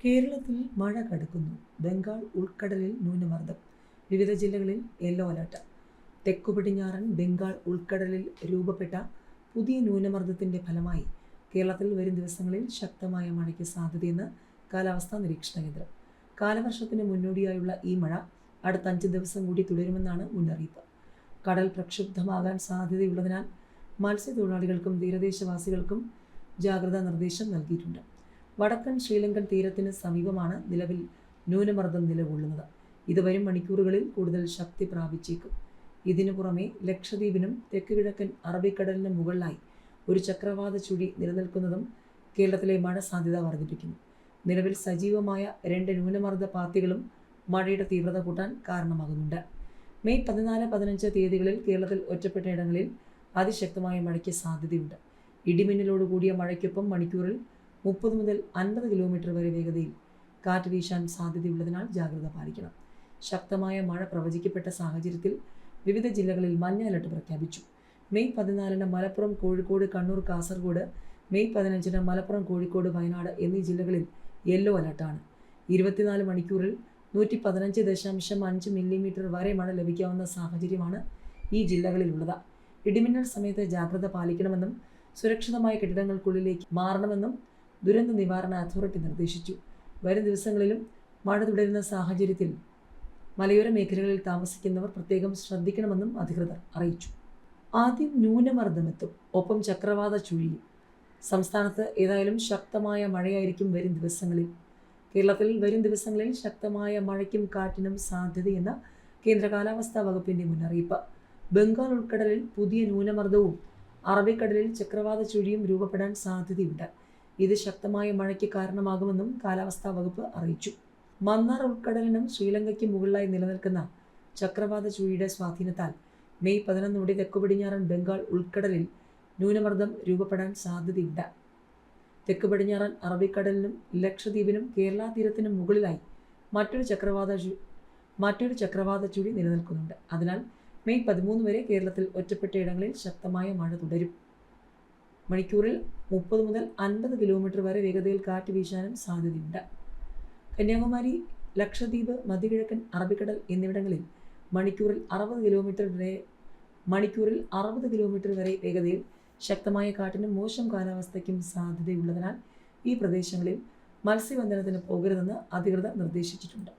കേരളത്തിൽ മഴ കടുക്കുന്നു. ബംഗാൾ ഉൾക്കടലിൽ ന്യൂനമർദ്ദം. വിവിധ ജില്ലകളിൽ യെല്ലോ അലർട്ട്. തെക്കു പടിഞ്ഞാറൻ ബംഗാൾ ഉൾക്കടലിൽ രൂപപ്പെട്ട പുതിയ ന്യൂനമർദ്ദത്തിന്റെ ഫലമായി കേരളത്തിൽ വരും ദിവസങ്ങളിൽ ശക്തമായ മഴയ്ക്ക് സാധ്യതയെന്ന് കാലാവസ്ഥാ നിരീക്ഷണ കേന്ദ്രം. കാലവർഷത്തിന് മുന്നോടിയായുള്ള ഈ മഴ അടുത്ത 5 ദിവസം കൂടി തുടരുമെന്നാണ് മുന്നറിയിപ്പ്. കടൽ പ്രക്ഷുബ്ധമാകാൻ സാധ്യതയുള്ളതിനാൽ മത്സ്യത്തൊഴിലാളികൾക്കും തീരദേശവാസികൾക്കും ജാഗ്രതാ നിർദ്ദേശം നൽകിയിട്ടുണ്ട്. വടക്കൻ ശ്രീലങ്കൻ തീരത്തിന് സമീപമാണ് നിലവിൽ ന്യൂനമർദ്ദം നിലകൊള്ളുന്നത്. ഇത് വരും മണിക്കൂറുകളിൽ കൂടുതൽ ശക്തി പ്രാപിച്ചേക്കും. ഇതിനു പുറമെ ലക്ഷദ്വീപിനും തെക്ക് കിഴക്കൻ അറബിക്കടലിന് മുകളിലായി ഒരു ചക്രവാത ചുഴി നിലനിൽക്കുന്നതും കേരളത്തിലെ മഴ സാധ്യത വർദ്ധിപ്പിക്കുന്നു. നിലവിൽ സജീവമായ 2 ന്യൂനമർദ്ദ പാത്തികളും മഴയുടെ തീവ്രത കൂട്ടാൻ കാരണമാകുന്നുണ്ട്. മെയ് 14, 15 തീയതികളിൽ കേരളത്തിൽ ഒറ്റപ്പെട്ട ഇടങ്ങളിൽ അതിശക്തമായ മഴയ്ക്ക് സാധ്യതയുണ്ട്. ഇടിമിന്നലോടുകൂടിയ മഴയ്ക്കൊപ്പം മണിക്കൂറിൽ 30 മുതൽ 50 കിലോമീറ്റർ വരെ വേഗതയിൽ കാറ്റ് വീശാൻ സാധ്യതയുള്ളതിനാൽ ജാഗ്രത പാലിക്കണം. ശക്തമായ മഴ പ്രവചിക്കപ്പെട്ട സാഹചര്യത്തിൽ വിവിധ ജില്ലകളിൽ മഞ്ഞ അലർട്ട് പ്രഖ്യാപിച്ചു. മെയ് 14 മലപ്പുറം, കോഴിക്കോട്, കണ്ണൂർ, കാസർഗോഡ്, മെയ് 15 മലപ്പുറം, കോഴിക്കോട്, വയനാട് എന്നീ ജില്ലകളിൽ യെല്ലോ അലർട്ടാണ്. 24 മണിക്കൂറിൽ 115.5 മില്ലിമീറ്റർ വരെ മഴ ലഭിക്കാവുന്ന സാഹചര്യമാണ് ഈ ജില്ലകളിലുള്ളത്. ഇടിമിന്നൽ സമയത്ത് ജാഗ്രത പാലിക്കണമെന്നും സുരക്ഷിതമായ കെട്ടിടങ്ങൾക്കുള്ളിലേക്ക് മാറണമെന്നും ദുരന്ത നിവാരണ അതോറിറ്റി നിർദ്ദേശിച്ചു. വരും ദിവസങ്ങളിലും മഴ തുടരുന്ന സാഹചര്യത്തിൽ മലയോര മേഖലകളിൽ താമസിക്കുന്നവർ പ്രത്യേകം ശ്രദ്ധിക്കണമെന്നും അധികൃതർ അറിയിച്ചു. ആദ്യം ന്യൂനമർദ്ദമെത്തും, ഒപ്പം ചക്രവാത ചുഴിയും. സംസ്ഥാനത്ത് ഏതായാലും ശക്തമായ മഴയായിരിക്കും വരും ദിവസങ്ങളിൽ. കേരളത്തിൽ വരും ദിവസങ്ങളിൽ ശക്തമായ മഴയ്ക്കും കാറ്റിനും സാധ്യതയെന്ന കേന്ദ്ര കാലാവസ്ഥാ വകുപ്പിന്റെ മുന്നറിയിപ്പ്. ബംഗാൾ ഉൾക്കടലിൽ പുതിയ ന്യൂനമർദ്ദവും അറബിക്കടലിൽ ചക്രവാത ചുഴിയും രൂപപ്പെടാൻ സാധ്യതയുണ്ട്. ഇത് ശക്തമായ മഴയ്ക്ക് കാരണമാകുമെന്നും കാലാവസ്ഥാ വകുപ്പ് അറിയിച്ചു. മന്നാർ ഉൾക്കടലിനും ശ്രീലങ്കയ്ക്കും മുകളിലായി നിലനിൽക്കുന്ന ചക്രവാത ചുഴിയുടെ സ്വാധീനത്താൽ മെയ് 11 തെക്കു പടിഞ്ഞാറൻ ബംഗാൾ ഉൾക്കടലിൽ ന്യൂനമർദ്ദം രൂപപ്പെടാൻ സാധ്യതയുണ്ട്. തെക്കു പടിഞ്ഞാറൻ അറബിക്കടലിനും ലക്ഷദ്വീപിനും കേരള തീരത്തിനും മുകളിലായി മറ്റൊരു ചക്രവാത ചുഴി നിലനിൽക്കുന്നുണ്ട്. അതിനാൽ മെയ് 13 വരെ കേരളത്തിൽ ഒറ്റപ്പെട്ട ഇടങ്ങളിൽ ശക്തമായ മഴ തുടരും. മണിക്കൂറിൽ 30 മുതൽ 50 കിലോമീറ്റർ വരെ വേഗതയിൽ കാറ്റ് വീശാനും സാധ്യതയുണ്ട്. കന്യാകുമാരി, ലക്ഷദ്വീപ്, മധ്യകിഴക്കൻ അറബിക്കടൽ എന്നിവിടങ്ങളിൽ മണിക്കൂറിൽ 60 കിലോമീറ്റർ വരെ വേഗതയിൽ ശക്തമായ കാറ്റിനും മോശം കാലാവസ്ഥയ്ക്കും സാധ്യതയുള്ളതിനാൽ ഈ പ്രദേശങ്ങളിൽ മത്സ്യബന്ധനത്തിന് പോകരുതെന്ന് അധികൃതർ നിർദ്ദേശിച്ചിട്ടുണ്ട്.